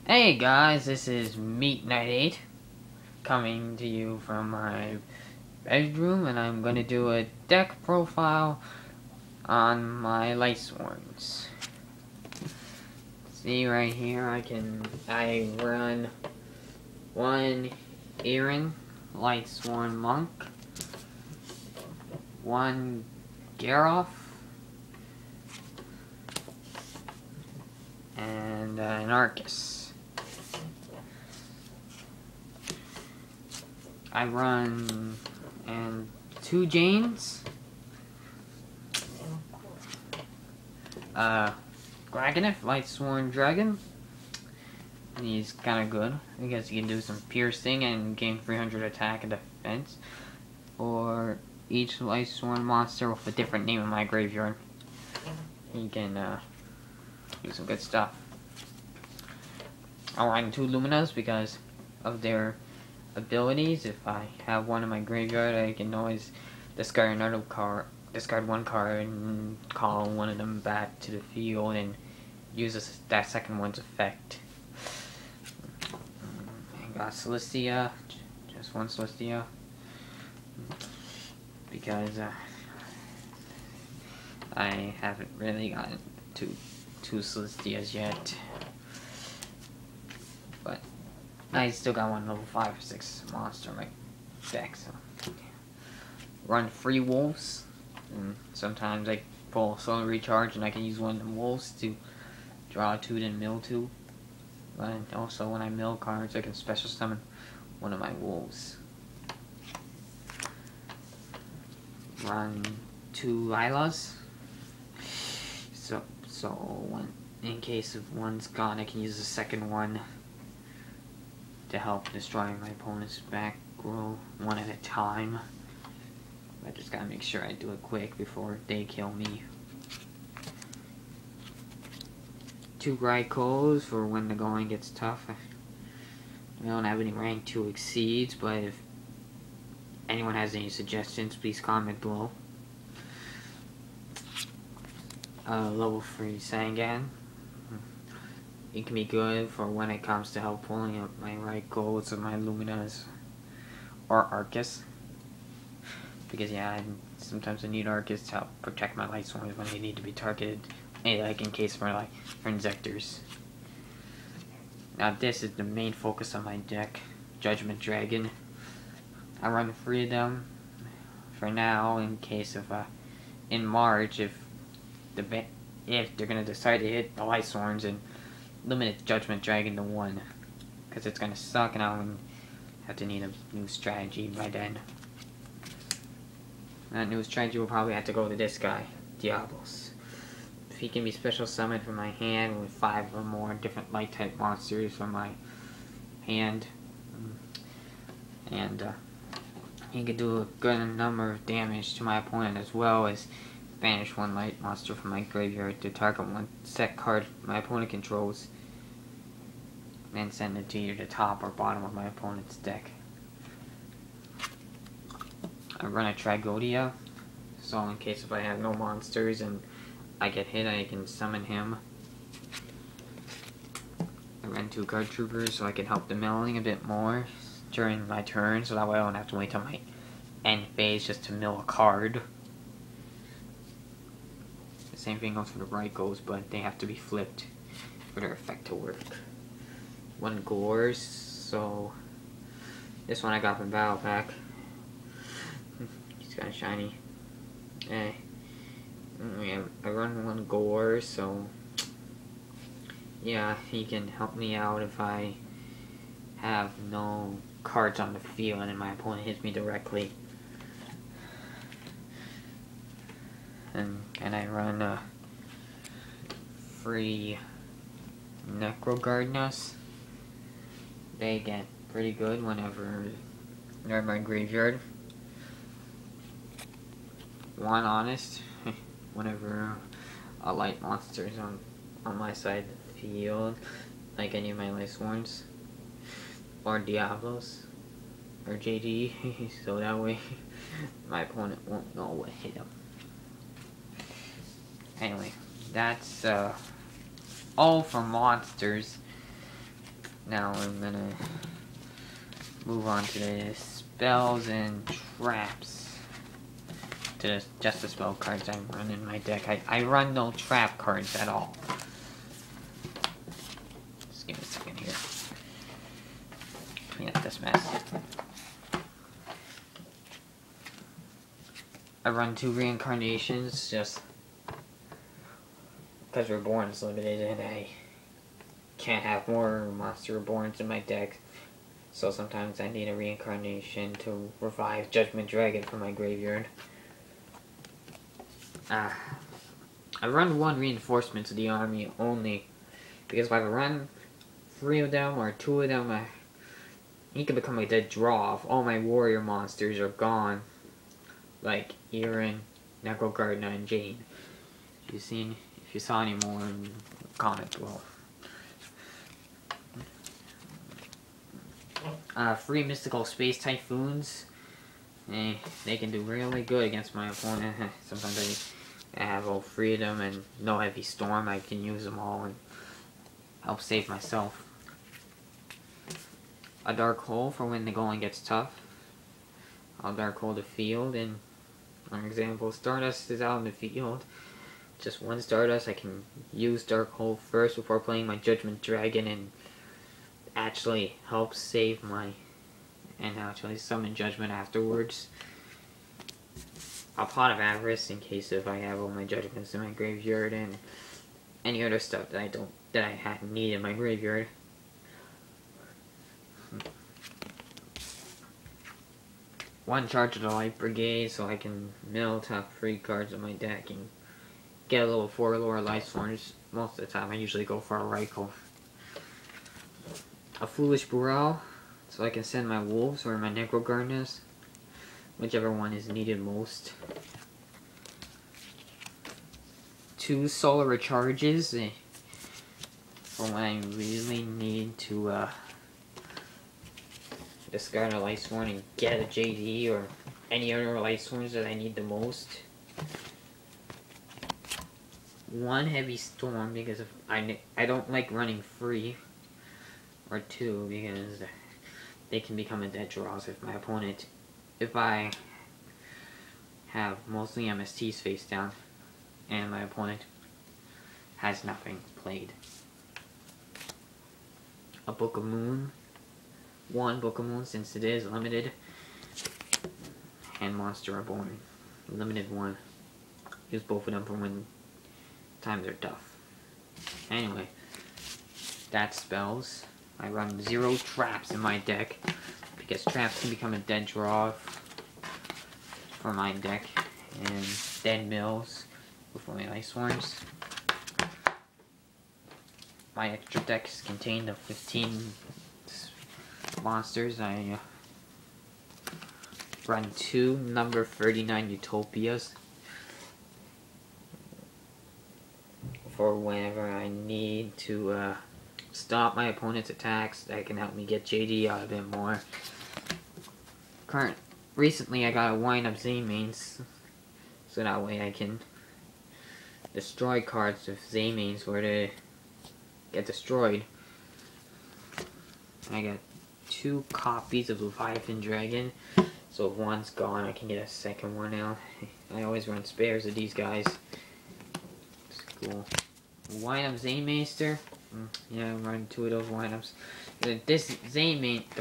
Hey guys, this is Meat Night 8 coming to you from my bedroom, and I'm going to do a deck profile on my Lightsworns. See right here, I run one Aaron Lightsworn Monk, one Garroff, and an Arcus. I run and two Janes, Dragonif, Lightsworn Dragon. He's kind of good because he can do some piercing and gain 300 attack and defense for each Lightsworn monster with a different name in my graveyard. He can do some good stuff. I run two Luminas because of their abilities. If I have one in my graveyard, I can always discard another card, discard one card, and call one of them back to the field and use that second one's effect. I got Celestia, just one Celestia, because I haven't really gotten two Celestias yet. But I still got one level 5 or 6 monster in my deck, so run 3 wolves, and sometimes I pull solar recharge and I can use one of the wolves to draw 2 then mill 2. And also when I mill cards, I can special summon one of my wolves. Run 2 Lilas, so when, in case if one's gone, I can use the second one to help destroy my opponent's back row one at a time. I just gotta make sure I do it quick before they kill me. 2 Raikos for when the going gets tough. I don't have any rank 2 exceeds, but if anyone has any suggestions, please comment below. Level 3 Sangan. It can be good for when it comes to help pulling up my Raikos or my Luminas or Arcus. Because yeah, sometimes I need Arcus to help protect my Lightsworns when they need to be targeted. Like in case for Inzectors. Now this is the main focus of my deck, Judgment Dragon. I run 3 of them for now in case of in March if they're gonna decide to hit the Lightsworns and limit Judgment Dragon to 1, because it's gonna suck and I'll have to need a new strategy by then. That new strategy will probably have to go to this guy, Diablos. If he can be special summoned from my hand with 5 or more different light type monsters from my hand, and he can do a good number of damage to my opponent, as well as banish 1 light monster from my graveyard to target 1 set card my opponent controls, and send it to either the top or bottom of my opponent's deck. I run a Tragodia, so in case if I have no monsters and I get hit, I can summon him. I run 2 Guard Troopers so I can help the milling a bit more during my turn, so that way I don't have to wait till my end phase just to mill a card. The same thing goes for the Raikos, but they have to be flipped for their effect to work. 1 Gores, so this one I got from Battle Pack. He's kind of shiny. I run 1 Gore, so yeah, he can help me out if I have no cards on the field and my opponent hits me directly. And I run 3 Necrogardnas. They get pretty good whenever they're in my graveyard. 1 Honest, whenever a light monster is on my side of the field, like any of my Lightsworns, or Diablos, or JD, so that way my opponent won't know what hit him. Anyway, that's all for monsters. Now I'm gonna move on to the spells and traps. To just the spell cards I run in my deck. I run no trap cards at all. Just give me a second here. Clean up this mess. I run 2 reincarnations just because Reborn is limited and I can't have more monster Reborns in my deck. So sometimes I need a reincarnation to revive Judgment Dragon from my graveyard. I run 1 reinforcement to the army only because if I run 3 of them or 2 of them, he can become a dead draw if all my warrior monsters are gone. Like Eren, Necrogardna, and Jane. If you saw any more, comment below. 3 mystical space typhoons. They can do really good against my opponent. Sometimes I have all 3 of them and no heavy storm. I can use them all and help save myself. A dark hole for when the going gets tough. I'll dark hole the field, and for example, Stardust is out in the field. Just 1 Stardust, I can use dark hole first before playing my Judgment Dragon and actually help save my, and actually summon Judgment afterwards. A Pot of Avarice in case if I have all my Judgments in my graveyard and any other stuff that I need in my graveyard. One charge of the Light Brigade so I can mill top 3 cards of my deck and get a little 4 lore Lightsworn. Most of the time I usually go for a Raikou. A Foolish Burrell so I can send my Wolves or my Necrogardnas, whichever one is needed most. 2 Solar Recharges for when I really need to discard a Lightsworn and get a JD or any other Lightsworns that I need the most. 1 Heavy Storm because if I don't like running 3 or 2 because they can become a dead draws if I have mostly MSTs face down and my opponent has nothing played. A Book of Moon. 1 Book of Moon since it is limited. And Monster Reborn. Limited 1. Use both of them for when times are tough. Anyway, that's spells. I run 0 traps in my deck because traps can become a dead draw for my deck, and dead mills before my Lightsworns. My extra decks contain the 15 monsters. I run 2 number 39 Utopias for whenever I need to stop my opponent's attacks. That can help me get JD out of it more. Recently I got a wind up Z-mains, so that way I can destroy cards if Z-mains were to get destroyed. I got 2 copies of Leviathan Dragon, so if one's gone I can get a second one out. I always run spares of these guys. It's cool. Wind up Z-Maester. Yeah, I'm running 2 of those wind-ups. The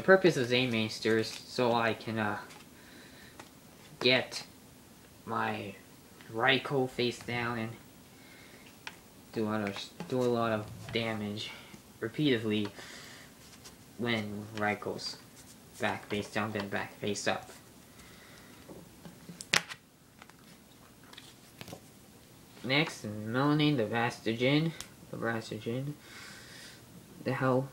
purpose of Z-Maester is so I can get my Raikou face down and do a lot of damage repeatedly when Raikou's back face down, then back face up. Next, Melanie the Vastagen. To help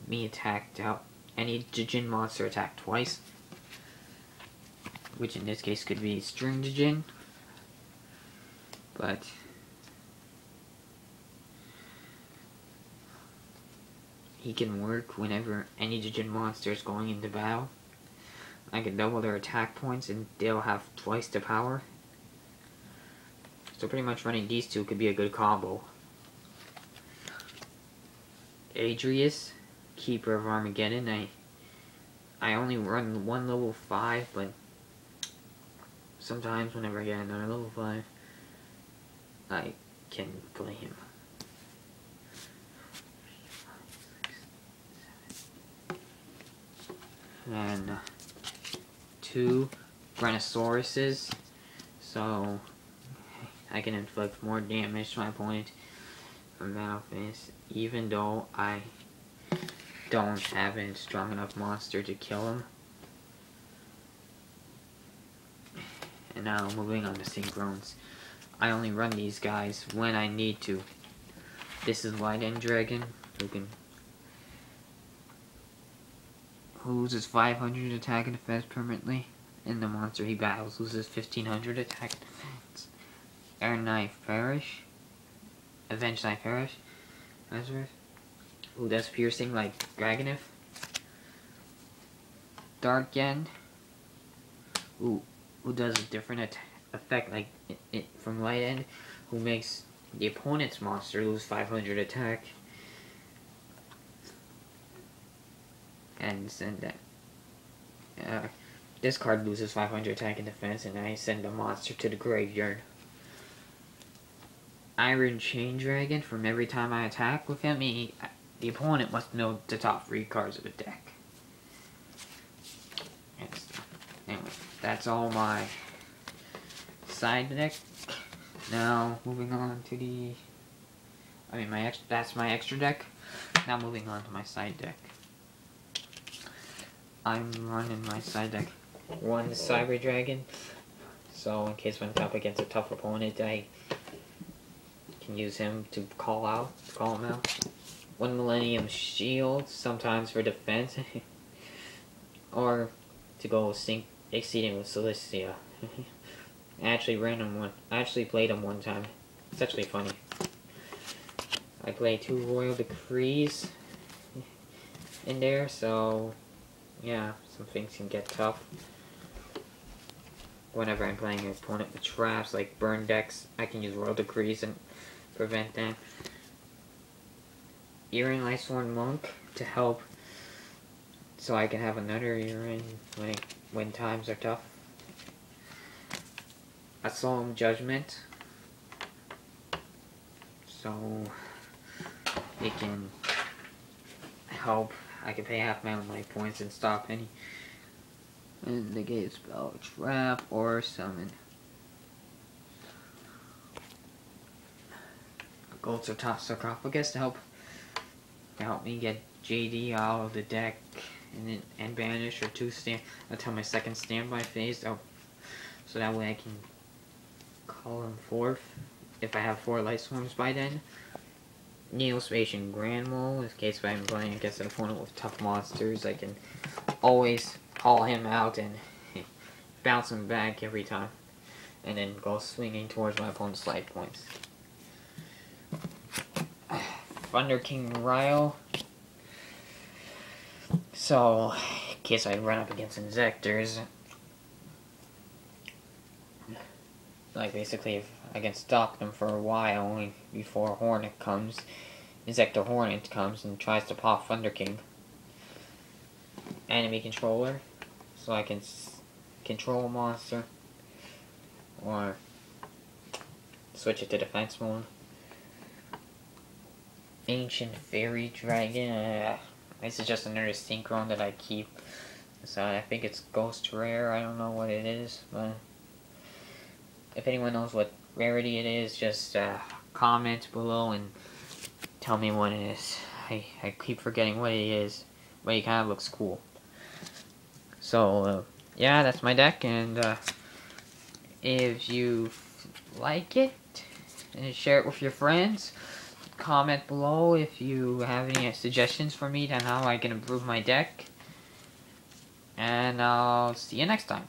me attack, to help any Jin monster attack twice, which in this case could be String Jin, but he can work whenever any Jin monster is going into battle. I can double their attack points and they'll have twice the power. So pretty much running these 2 could be a good combo. Adrius, Keeper of Armageddon. I only run one level 5, but sometimes whenever I get another level 5, I can play him. And 2 Brontosauruses, so I can inflict more damage to my opponent from Battle Phase, even though I don't have a strong enough monster to kill him. And now moving on to Synchrones. I only run these guys when I need to. This is Lightning Dragon, who loses 500 attack and defense permanently, and the monster he battles loses 1500 attack and defense. Iron Knight Farish, Avenged Knight Farish, who does piercing like Dragonif. Dark End, who does a different effect like it from Light End, who makes the opponent's monster lose 500 attack. And send that. This card loses 500 attack and defense, and I send the monster to the graveyard. Iron Chain Dragon, from every time I attack with him, the opponent must know the top 3 cards of the deck. Anyway, that's all my side deck. Now, moving on to the... that's my extra deck. Now moving on to my side deck. I'm running my side deck 1 Cyber Dragon, so in case when I'm up against a tough opponent, I can use him to call him out. 1 Millennium Shield, sometimes for defense, or to go exceeding with Celestia. I actually played him one time. It's actually funny. I played 2 Royal Decrees in there, so yeah, some things can get tough. Whenever I'm playing an opponent with traps like burn decks, I can use Royal Decrees and prevent them. Earring Lightsworn Monk to help, so I can have another earring when times are tough. A Solemn Judgment, so it can help. I can pay half my life points and stop any negate spell, trap, or summon. A Gold Sarcophagus to help me get JD out of the deck and banish or 2 until my second standby phase. So that way I can call him 4th if I have 4 Light Swarms by then. Neospatian Grand Mole, in case I'm playing against an opponent with tough monsters, I can always call him out and bounce him back every time, and then go swinging towards my opponent's life points. Thunder King Ryo, so in case I run up against Inzectors, like basically if I can stop them for a while before Hornet comes, Inzector Hornet comes and tries to pop Thunder King. Enemy Controller, so I can control a monster or switch it to defense mode. Ancient Fairy Dragon, this is just another Synchron that I keep, so I think it's Ghost Rare, I don't know what it is, but if anyone knows what rarity it is, just comment below and tell me what it is. I keep forgetting what it is, but it kind of looks cool. So, yeah, that's my deck, and if you like it, and share it with your friends. Comment below if you have any suggestions for me on how I can improve my deck. And I'll see you next time.